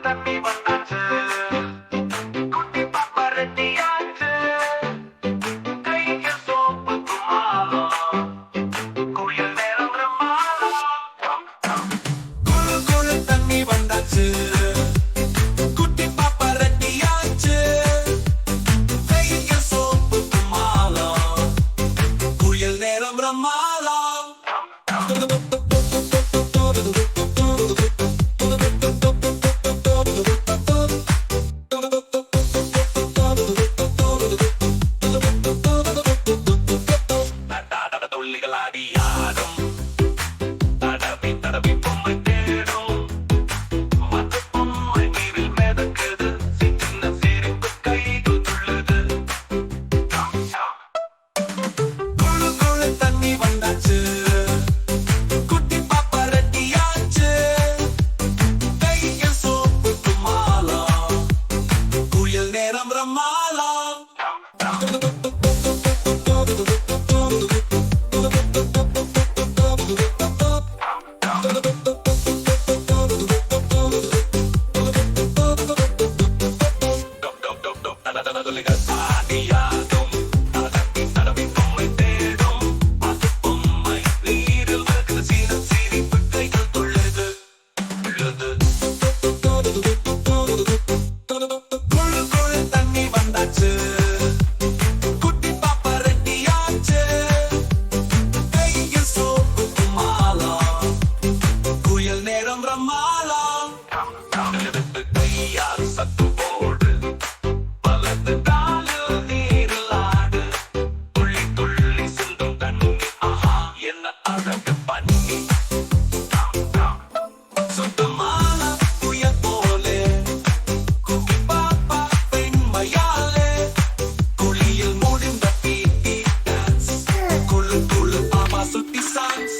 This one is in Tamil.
தண்ணி வந்தாச்சு, குட்டி பாப்பா ரெட்டியாச்சு, கைக்கு சோப்பு குமாரம், குளியல் நேரம் பிரமாதம். குளு குளு தண்ணி வந்தாச்சு, குட்டி பாப்பா ரெட்டியாச்சு, கைக்கு சோப்பு குமாரம், குளியல் நேரம் பிரமாதம். துள்ளிகளாடியாடும், தடவி தடவி பொம்மை தேடும், மற்ற பொம்மை நீரில் மிதக்குது, சின்ன சிரிப்பு கைகள் துள்ளுது. குளு குளு தண்ணி வந்தாச்சு, குட்டி பாப்பா ரெட்டியாச்சு, கையில் சோப்பு குமாரம், குளியல் நேரம் பிரமாதம். துள்ளிகளாடியாடும், தடவி தடவி பொம்மை தேடும், மற்ற பொம்மை நீரில் மிதக்குது, சின்ன சிரிப்பு கைகள் துள்ளுது. குளு குளு தண்ணி வந்தாச்சு, குட்டி பாப்பா ரெட்டியாச்சு, கையில் சோப்பு குமாரம், குளியல் நேரம் பிரமாதம். எடுத்து கையால் சத்து போடு, வலது காலில் நீரில் ஆடு, துள்ளி துள்ளி சிந்தும் தண்ணி, ஆஹா என்ன அழகு பண்ணி. சுத்தமான புயல் போலே, குட்டி பாப்பா பெண்மையாலே, குளியில் முடிந்த பீட்டி டான்ஸ், குளு குளு பாப்பா சுத்தி சான்ஸ்.